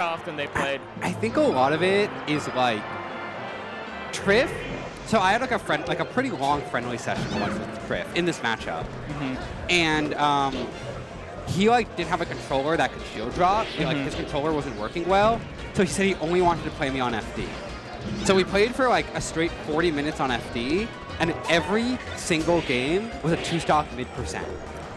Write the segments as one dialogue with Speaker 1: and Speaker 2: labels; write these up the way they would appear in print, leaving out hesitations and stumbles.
Speaker 1: often they played.
Speaker 2: I think a lot of it is like Trif. So I had like a friend, like a pretty long friendly session once with Trif in this matchup, and he like didn't have a controller that could shield drop. Like his controller wasn't working well, so he said he only wanted to play me on FD. So we played for like a straight 40 minutes on FD, and every single game was a 2-stock mid%.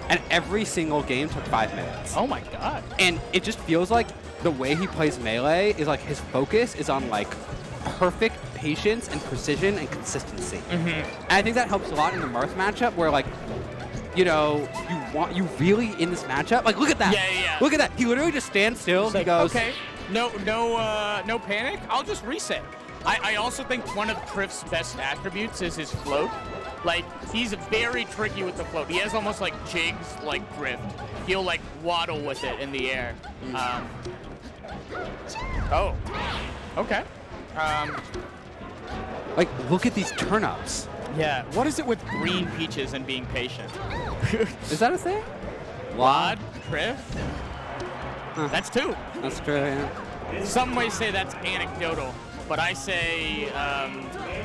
Speaker 2: And every single game took 5 minutes.
Speaker 1: Oh my god.
Speaker 2: And it just feels like the way he plays Melee is like his focus is on like perfect patience and precision and consistency. And I think that helps a lot in the Marth matchup where like, you know, you really in this matchup, like look at that.
Speaker 1: Yeah.
Speaker 2: Look at that. He literally just stands still. He goes,
Speaker 1: okay, no panic. I'll just reset. I also think one of Trif's best attributes is his float. Like, he's very tricky with the float. He has almost like Jade's like drift. He'll like waddle with it in the air. Oh, okay.
Speaker 2: like look at these turn-ups.
Speaker 1: Yeah. What is it with green peaches and being patient?
Speaker 2: Is that a thing?
Speaker 1: Wad, Trif.
Speaker 2: Huh.
Speaker 1: That's 2.
Speaker 2: That's true, yeah.
Speaker 1: Some may say that's anecdotal, but I say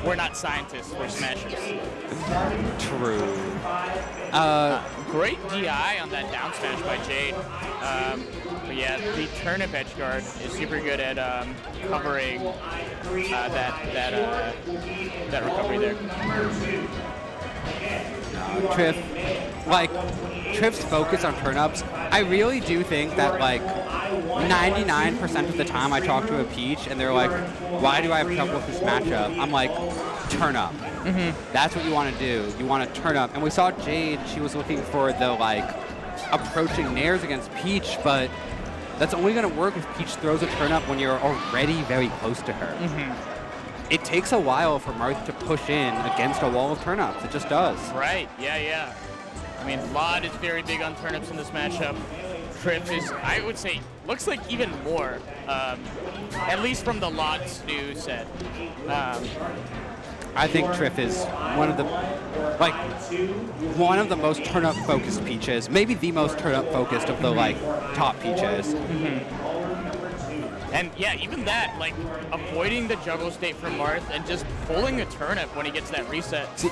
Speaker 1: we're not scientists, we're smashers.
Speaker 2: True.
Speaker 1: Great DI on that down smash by Jade. But yeah, the turnip edge guard is super good at covering that recovery there.
Speaker 2: Trif's focus on turn-ups, I really do think that like 99% of the time I talk to a Peach and they're like, why do I have trouble with this matchup? I'm like, turn up. That's what you want to do. You want to turn up. And we saw Jade, she was looking for the like approaching nairs against Peach, but that's only going to work if Peach throws a turn up when you're already very close to her. It takes a while for Marth to push in against a wall of turn-ups. It just does.
Speaker 1: Right, yeah. I mean, Lod is very big on turnips in this matchup. Trif is, I would say, looks like even more, at least from the Lod Snoo set.
Speaker 2: I think Trif is one of the most turn-up focused Peaches, maybe the most turn-up focused of the like top Peaches.
Speaker 1: And yeah, even that, like avoiding the juggle state from Marth and just pulling a turnip when he gets that reset.
Speaker 2: See,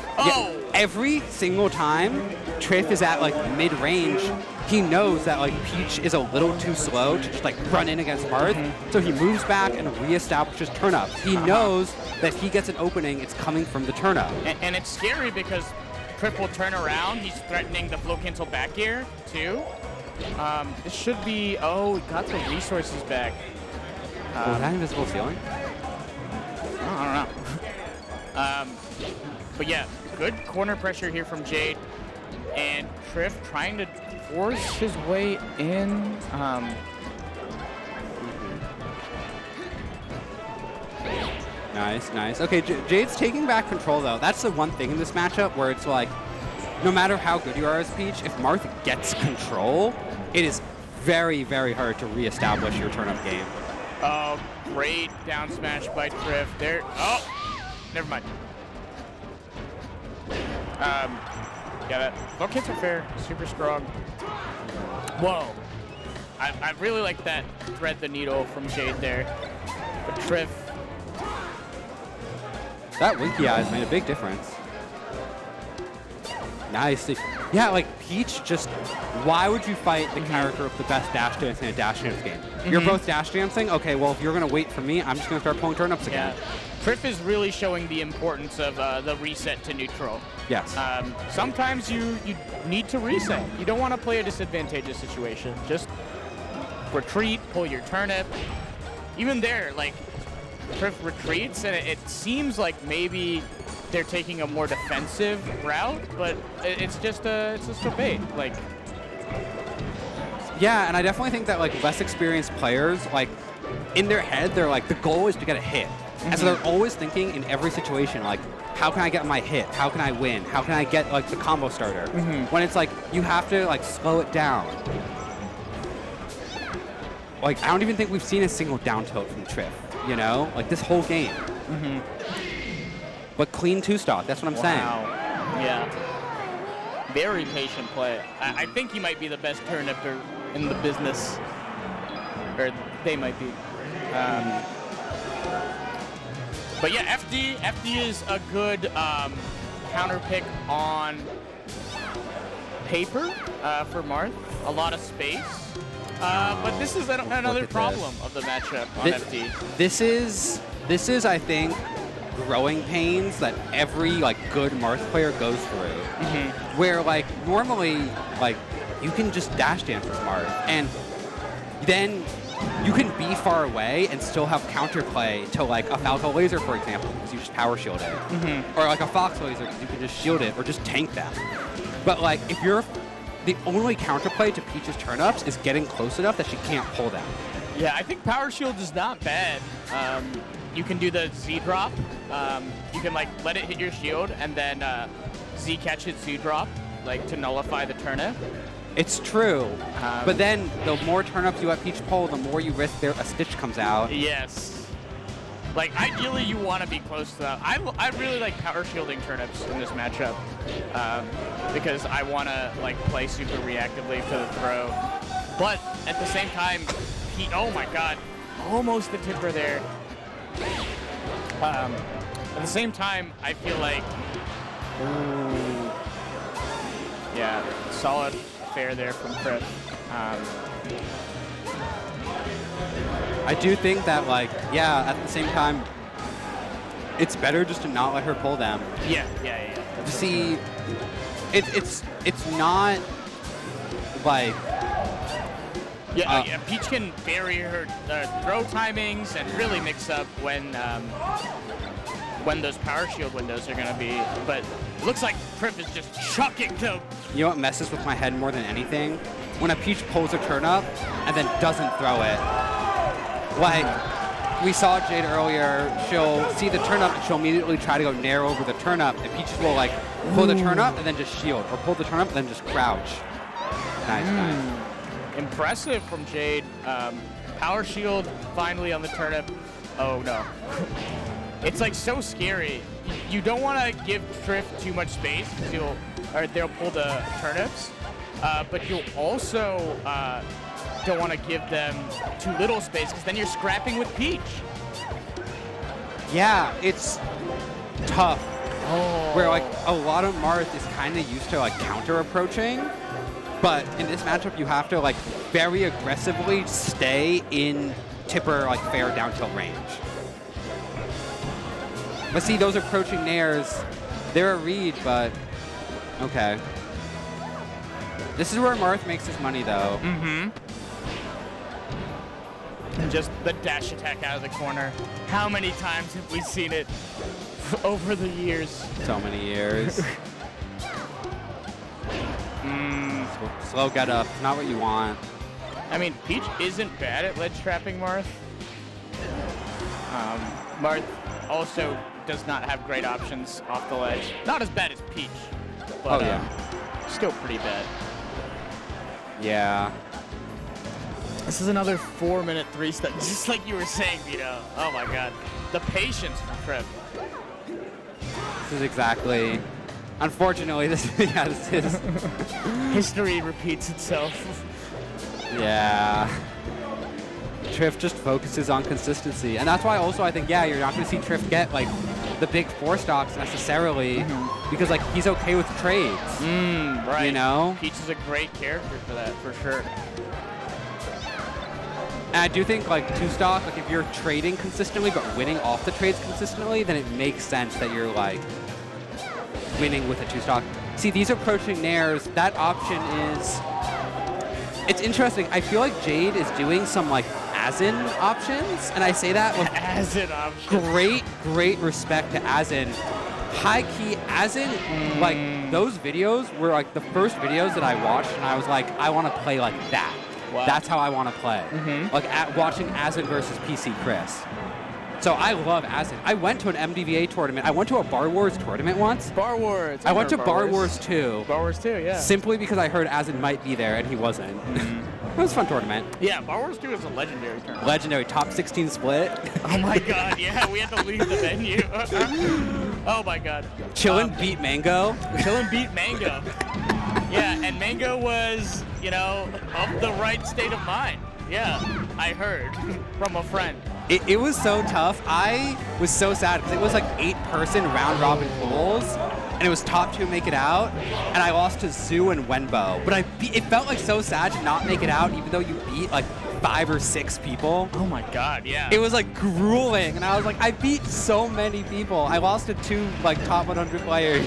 Speaker 2: every single time Trif is at like mid-range, he knows that like Peach is a little too slow to just like run in against Marth, so he moves back and reestablishes turn-ups. He knows that if he gets an opening, it's coming from the turn-up.
Speaker 1: And it's scary because Trif will turn around. He's threatening the flow cancel back air too. This should be, oh, we got the resources back.
Speaker 2: Was that invisible ceiling?
Speaker 1: I don't know. But yeah, good corner pressure here from Jade. And Trif trying to force his way in.
Speaker 2: Nice. Okay, Jade's taking back control, though. That's the one thing in this matchup where it's like, no matter how good you are as Peach, if Marth gets control, it is very, very hard to reestablish your turn-up game.
Speaker 1: Oh, great down smash by Trif there. Oh, never mind. Yeah, that both hits are fair, super strong. Whoa. I really like that thread the needle from Jade there. But Trif.
Speaker 2: That Winky Eyes made a big difference. Nice. Yeah, like Peach just, why would you fight the character with the best dash dance in a dash dance game? You're both dash dancing? Okay, well, if you're going to wait for me, I'm just going to start pulling turn-ups again.
Speaker 1: Yeah. Trif is really showing the importance of the reset to neutral.
Speaker 2: Yes.
Speaker 1: Sometimes you need to reset. You don't want to play a disadvantageous situation. Just retreat, pull your turnip. Even there, like, Trif retreats, and it seems like maybe they're taking a more defensive route, but it's just a bait. Like,
Speaker 2: yeah, and I definitely think that like less experienced players, like in their head, they're like, the goal is to get a hit. And so they're always thinking in every situation, like, how can I get my hit? How can I win? How can I get like the combo starter? When it's like, you have to like slow it down. Like, I don't even think we've seen a single down tilt from Trif, you know? Like this whole game. But clean 2-stock, that's what I'm saying.
Speaker 1: Yeah. Very patient play. I think he might be the best turnipper in the business. Or they might be. But yeah, FD is a good counter pick on paper for Marth. A lot of space. But this is another problem of the matchup on FD.
Speaker 2: This is, I think, growing pains that every like good Marth player goes through. Where like normally like you can just dash dance with Marth, and then you can be far away and still have counterplay to like a Falco laser, for example, because you just power shield it, or like a Fox laser because you can just shield it or just tank them. But like if you're the only counterplay to Peach's turn-ups is getting close enough that she can't pull them.
Speaker 1: Yeah, I think power shield is not bad. You can do the Z drop. You can like let it hit your shield and then Z catch it Z drop, like to nullify the turnip.
Speaker 2: It's true, but then the more turn-ups you let Peach pull, the more you risk a Stitch comes out.
Speaker 1: Yes. Like, ideally, you want to be close to that. I really like power shielding turnips in this matchup because I want to, like, play super reactively for the throw. But at the same time, oh my god, almost the tipper there. At the same time, I feel like, ooh, yeah, solid fair there from Trif.
Speaker 2: I do think that, like, yeah, at the same time, it's better just to not let her pull them.
Speaker 1: Yeah.
Speaker 2: See, it's not like.
Speaker 1: Yeah, Peach can vary her throw timings and really mix up when those power shield windows are going to be. But it looks like Trif is just chucking them.
Speaker 2: You know what messes with my head more than anything? When a Peach pulls a turn-up and then doesn't throw it. Like, we saw Jade earlier, she'll see the turn-up and she'll immediately try to go narrow over the turn-up, and Peach will, like, pull the turn-up and then just shield, or pull the turn-up and then just crouch. Nice.
Speaker 1: Impressive from Jade. Power shield finally on the turnip. Oh, no. It's, like, so scary. You don't want to give Trif too much space because they'll pull the turnips, but you'll also don't want to give them too little space because then you're scrapping with Peach.
Speaker 2: Yeah, it's tough. Where like a lot of Marth is kind of used to like counter approaching, but in this matchup you have to like very aggressively stay in tipper like fair down tilt range. But see, those approaching nairs, they're a read, but okay. This is where Marth makes his money though.
Speaker 1: And just the dash attack out of the corner. How many times have we seen it over the years?
Speaker 2: So many years. Slow get up, not what you want.
Speaker 1: I mean, Peach isn't bad at ledge trapping Marth. Marth also does not have great options off the ledge. Not as bad as Peach, but still pretty bad. Yeah. This is another 4-minute 3-step, just like you were saying, Vito. Oh my god. The patience from Trif.
Speaker 2: This is exactly. Unfortunately, this is.
Speaker 1: History repeats itself.
Speaker 2: Yeah. Trif just focuses on consistency. And that's why also I think, yeah, you're not going to see Trif get, like, the big 4 stocks necessarily because, like, he's okay with trades.
Speaker 1: Right.
Speaker 2: You know?
Speaker 1: Peach is a great character for that, for sure.
Speaker 2: And I do think, like, 2-stock, like, if you're trading consistently but winning off the trades consistently, then it makes sense that you're, like, winning with a 2-stock. See, these approaching nairs, that option is... It's interesting. I feel like Jade is doing some, like, Azin options, and I say that with
Speaker 1: Azin options.
Speaker 2: Great respect to Azin. High-key Azin, like, those videos were, like, the first videos that I watched, and I was like, I want to play like that. Wow. That's how I want to play. Like watching Azin versus PC Chris. So I love Azin. I went to an MDVA tournament. I went to a Bar Wars tournament once.
Speaker 1: Bar Wars.
Speaker 2: I went to Bar Wars 2.
Speaker 1: Bar Wars 2, yeah.
Speaker 2: Simply because I heard Azin might be there and he wasn't. It was a fun tournament.
Speaker 1: Yeah, Bar Wars 2 is a legendary tournament.
Speaker 2: Legendary. Top 16 split.
Speaker 1: Oh my god, yeah. We had to leave the venue. Oh my god.
Speaker 2: Chillin' beat Mango.
Speaker 1: Chillin' beat Mango. Yeah, and Mango was, you know, of the right state of mind. Yeah, I heard from a friend.
Speaker 2: It was so tough. I was so sad because it was like 8-person round robin pools, and it was top 2 make it out, and I lost to Zoo and Wenbo. But it felt like so sad to not make it out, even though you beat like 5 or 6 people.
Speaker 1: Oh my god, yeah.
Speaker 2: It was like grueling, and I was like, I beat so many people. I lost to 2 like top 100 players.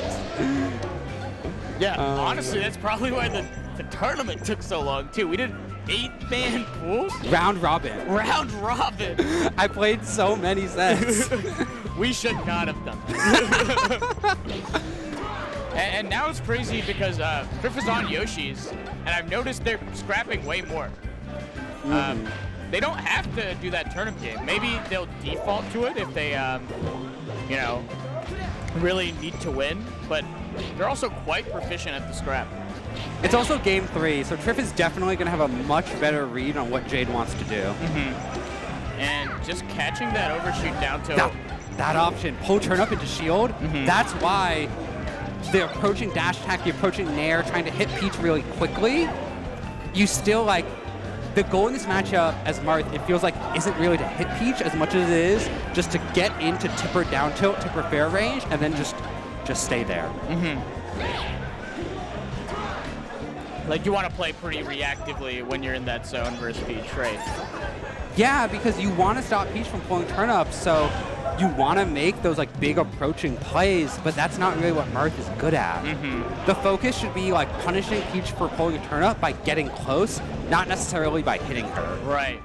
Speaker 1: Yeah, honestly, that's probably why the tournament took so long too. We did 8-man pools.
Speaker 2: Round robin.
Speaker 1: Round robin.
Speaker 2: I played so many sets.
Speaker 1: We should not have done that. and now it's crazy because Trif is on Yoshi's, and I've noticed they're scrapping way more. They don't have to do that turnip game. Maybe they'll default to it if they, you know, really need to win. But they're also quite proficient at the scrap.
Speaker 2: It's also game 3, so Trif is definitely going to have a much better read on what Jade wants to do.
Speaker 1: And just catching that overshoot down tilt.
Speaker 2: That option, pull turn up into shield, that's why the approaching dash attack, the approaching nair, trying to hit Peach really quickly, you still like, the goal in this matchup as Marth, it feels like isn't really to hit Peach as much as it is just to get into tipper down tilt, tipper fair range, and then just stay there.
Speaker 1: Like you want to play pretty reactively when you're in that zone versus Peach, right?
Speaker 2: Yeah, because you want to stop Peach from pulling turnips, so you want to make those like big approaching plays, but that's not really what Marth is good at. The focus should be like punishing Peach for pulling a turnip by getting close, not necessarily by hitting her.
Speaker 1: Right.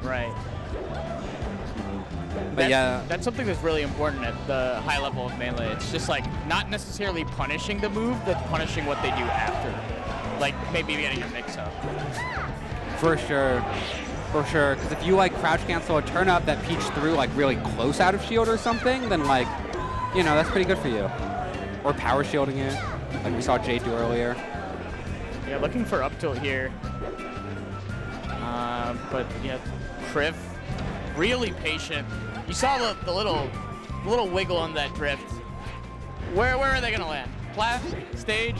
Speaker 2: But yeah,
Speaker 1: that's something that's really important at the high level of Melee. It's just like not necessarily punishing the move, but punishing what they do after. Like maybe getting a mix-up.
Speaker 2: For sure. Because if you like crouch cancel a turnip that Peach threw like really close out of shield or something, then like, you know, that's pretty good for you. Or power shielding it, like we saw Jade do earlier.
Speaker 1: Yeah, looking for up tilt here. But yeah, Trif, really patient. You saw the little wiggle on that drift. Where are they gonna land? Plat? Stage?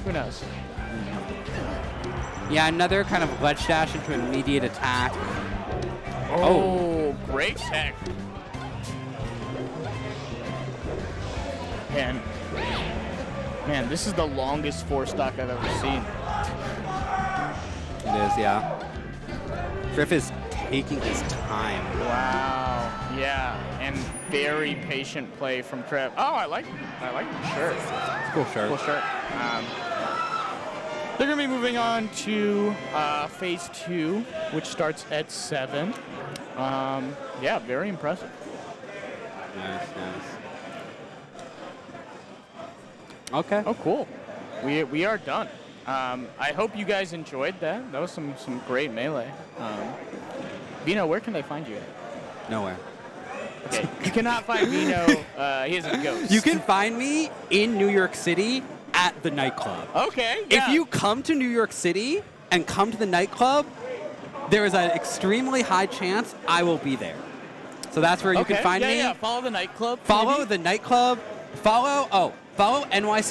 Speaker 1: Who knows?
Speaker 2: Yeah, another kind of ledge dash into immediate attack.
Speaker 1: Oh, great tech. And man, this is the longest 4-stock I've ever seen.
Speaker 2: It is, yeah. Trif is taking his time.
Speaker 1: Wow. Yeah, and very patient play from Trif. Oh, I like the shirt.
Speaker 2: Cool shirt.
Speaker 1: Cool shirt. They're going to be moving on to phase 2, which starts at 7. Yeah, very impressive.
Speaker 2: Nice. Okay.
Speaker 1: Oh, cool. We are done. I hope you guys enjoyed that. That was some great Melee. Vino, where can they find you at?
Speaker 2: Nowhere.
Speaker 1: Okay, you cannot find Vino. He is a ghost.
Speaker 2: You can find me in New York City at the nightclub.
Speaker 1: Okay. Yeah.
Speaker 2: If you come to New York City and come to the nightclub, there is an extremely high chance I will be there. So that's where you can find me.
Speaker 1: Yeah, follow the nightclub.
Speaker 2: Follow
Speaker 1: maybe?
Speaker 2: the nightclub. Follow NYC.